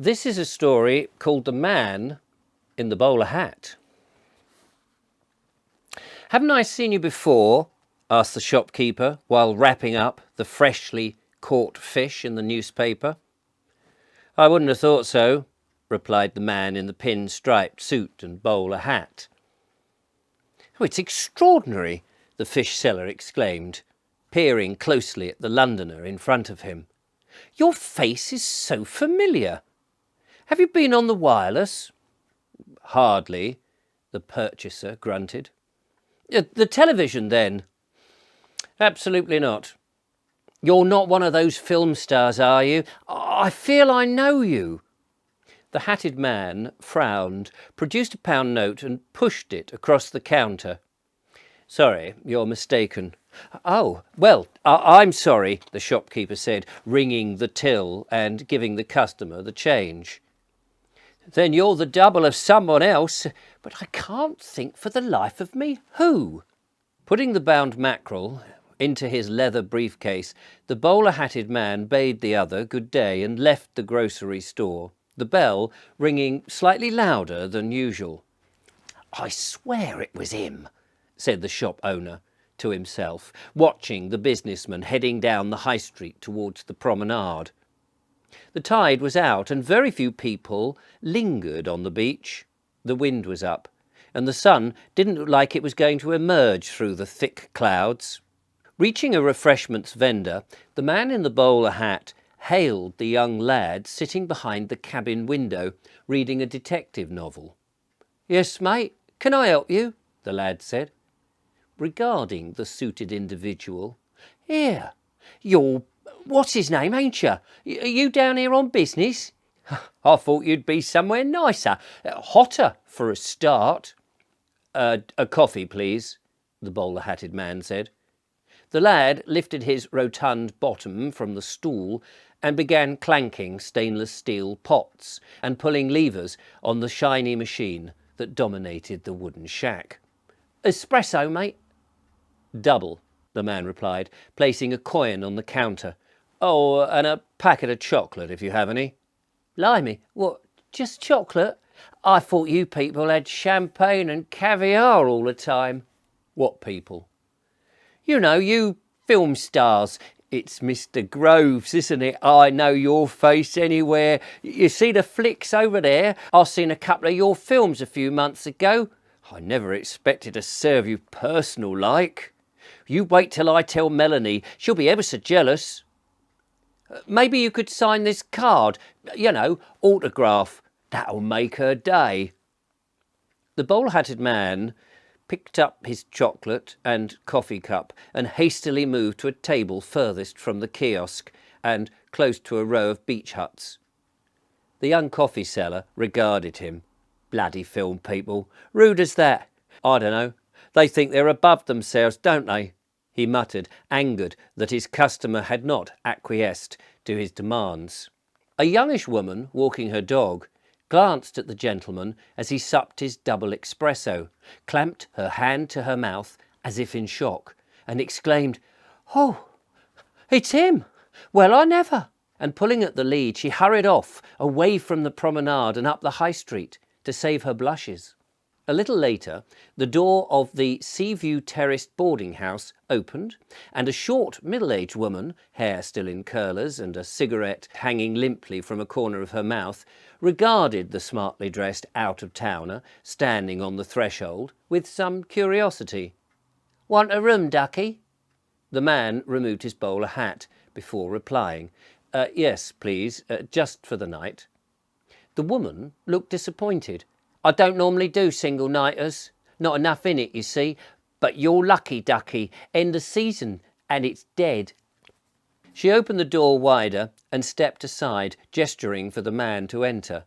This is a story called The Man in the Bowler Hat. "Haven't I seen you before?" asked the shopkeeper while wrapping up the freshly caught fish in the newspaper. "I wouldn't have thought so," replied the man in the pinstriped suit and bowler hat. "Oh, it's extraordinary," the fish seller exclaimed, peering closely at the Londoner in front of him. "Your face is so familiar. Have you been on the wireless?" "Hardly," the purchaser grunted. "The television, then?" "Absolutely not." "You're not one of those film stars, are you? I feel I know you." The hatted man frowned, produced a pound note and pushed it across the counter. "Sorry, you're mistaken." "Oh, well, I'm sorry," the shopkeeper said, ringing the till and giving the customer the change. "Then you're the double of someone else, but I can't think for the life of me who." Putting the bound mackerel into his leather briefcase, the bowler-hatted man bade the other good day and left the grocery store, the bell ringing slightly louder than usual. "I swear it was him," said the shop owner to himself, watching the businessman heading down the high street towards the promenade. The tide was out and very few people lingered on the beach. The wind was up, and the sun didn't look like it was going to emerge through the thick clouds. Reaching a refreshments vendor, the man in the bowler hat hailed the young lad sitting behind the cabin window, reading a detective novel. "Yes, mate, can I help you?" the lad said. Regarding the suited individual, "Here, you're what's his name, ain't you? Are you down here on business? I thought you'd be somewhere nicer, hotter for a start." A coffee, please," the bowler-hatted man said. The lad lifted his rotund bottom from the stool and began clanking stainless steel pots and pulling levers on the shiny machine that dominated the wooden shack. "Espresso, mate?" "Double," the man replied, placing a coin on the counter. "Oh, and a packet of chocolate, if you have any." "Blimey, what, just chocolate? I thought you people had champagne and caviar all the time." "What people?" "You know, you film stars. It's Mr. Groves, isn't it? I know your face anywhere. You see the flicks over there? I seen a couple of your films a few months ago. I never expected to serve you personal like. You wait till I tell Melanie. She'll be ever so jealous. Maybe you could sign this card, you know, autograph. That'll make her day." The bowler-hatted man picked up his chocolate and coffee cup and hastily moved to a table furthest from the kiosk and close to a row of beach huts. The young coffee seller regarded him. "Bloody film people. Rude as that. I don't know. They think they're above themselves, don't they?" he muttered, angered that his customer had not acquiesced to his demands. A youngish woman walking her dog glanced at the gentleman as he supped his double espresso, clamped her hand to her mouth as if in shock, and exclaimed, "Oh, it's him! Well, I never!" And pulling at the lead, she hurried off, away from the promenade and up the high street, to save her blushes. A little later, the door of the Seaview Terraced boarding house opened, and a short, middle-aged woman, hair still in curlers and a cigarette hanging limply from a corner of her mouth, regarded the smartly dressed out-of-towner standing on the threshold with some curiosity. "Want a room, ducky?" The man removed his bowler hat before replying. Yes, please, just for the night." The woman looked disappointed. "I don't normally do single-nighters. Not enough in it, you see. But you're lucky, ducky. End of season, and it's dead." She opened the door wider and stepped aside, gesturing for the man to enter.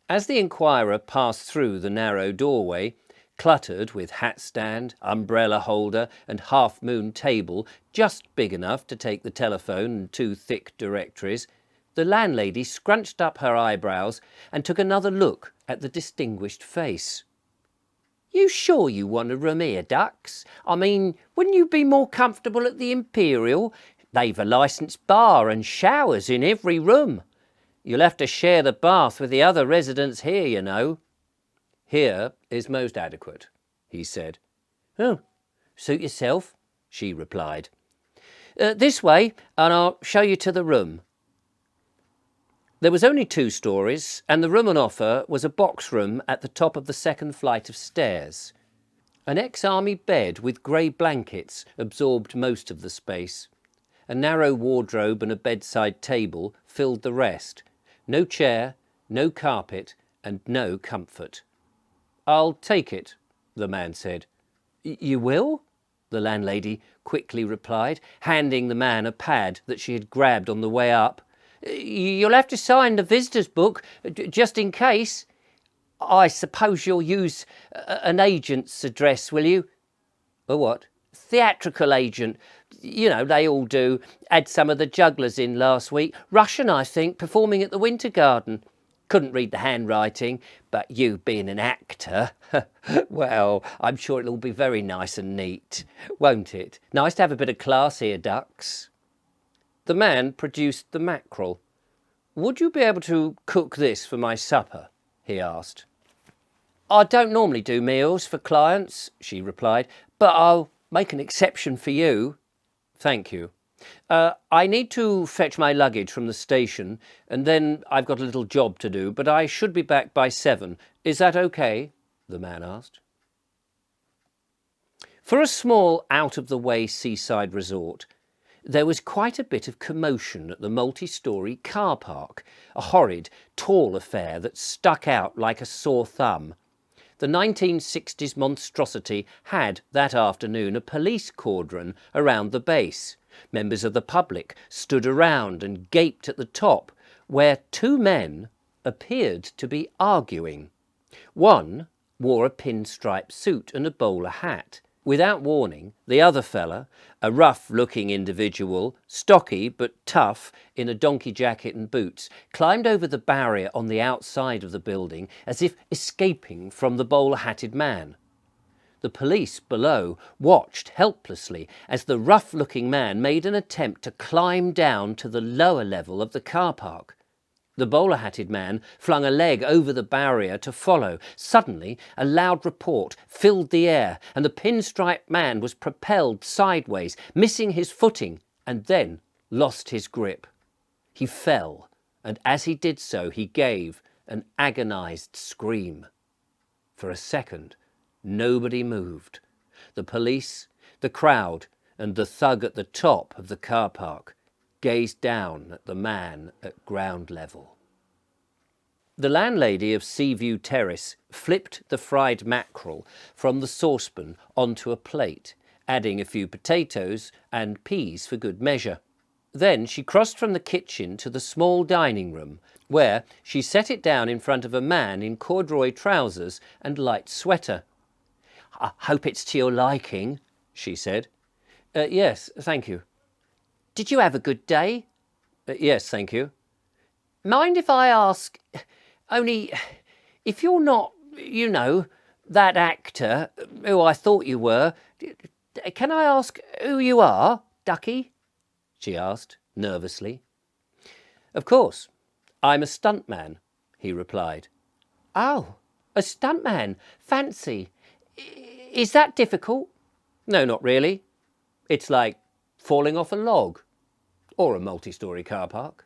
As the inquirer passed through the narrow doorway, cluttered with hat stand, umbrella holder and half-moon table just big enough to take the telephone and two thick directories, the landlady scrunched up her eyebrows and took another look at the distinguished face. "You sure you want a room here, ducks? I mean, wouldn't you be more comfortable at the Imperial? They've a licensed bar and showers in every room. You'll have to share the bath with the other residents here, you know. Here is most adequate, he said. Oh, suit yourself, she replied. This way, and I'll show you to the room. There was only 2 stories, and the room on offer was a box room at the top of the second flight of stairs. An ex-army bed with grey blankets absorbed most of the space. A narrow wardrobe and a bedside table filled the rest. No chair, no carpet, and no comfort. I'll take it, the man said. You will? The landlady quickly replied, handing the man a pad that she had grabbed on the way up. You'll have to sign the visitor's book, just in case. I suppose you'll use an agent's address, will you? A what? Theatrical agent. You know, they all do. Had some of the jugglers in last week. Russian, I think, performing at the Winter Garden. Couldn't read the handwriting, but you being an actor, well, I'm sure it'll all be very nice and neat, won't it? Nice to have a bit of class here, ducks. The man produced the mackerel. Would you be able to cook this for my supper? He asked. I don't normally do meals for clients, she replied, but I'll make an exception for you. Thank you. I need to fetch my luggage from the station, and then I've got a little job to do, but I should be back by 7. Is that okay? The man asked. For a small, out-of-the-way seaside resort, there was quite a bit of commotion at the multi-storey car park, a horrid, tall affair that stuck out like a sore thumb. The 1960s monstrosity had, that afternoon, a police cordon around the base. Members of the public stood around and gaped at the top, where 2 men appeared to be arguing. One wore a pinstripe suit and a bowler hat. Without warning, the other fella, a rough-looking individual, stocky but tough, in a donkey jacket and boots, climbed over the barrier on the outside of the building as if escaping from the bowler-hatted man. The police below watched helplessly as the rough-looking man made an attempt to climb down to the lower level of the car park. The bowler-hatted man flung a leg over the barrier to follow. Suddenly, a loud report filled the air, and the pinstriped man was propelled sideways, missing his footing, and then lost his grip. He fell, and as he did so, he gave an agonized scream. For a second, nobody moved. The police, the crowd, and the thug at the top of the car park gazed down at the man at ground level. The landlady of Seaview Terrace flipped the fried mackerel from the saucepan onto a plate, adding a few potatoes and peas for good measure. Then she crossed from the kitchen to the small dining room, where she set it down in front of a man in corduroy trousers and light sweater. I hope it's to your liking, she said. Yes, thank you. Did you have a good day? Yes, thank you. Mind if I ask, only if you're not, you know, that actor who I thought you were, can I ask who you are, Ducky? She asked nervously. Of course, I'm a stuntman, he replied. Oh, a stuntman, fancy. Is that difficult? No, not really. It's like falling off a log or a multi-storey car park.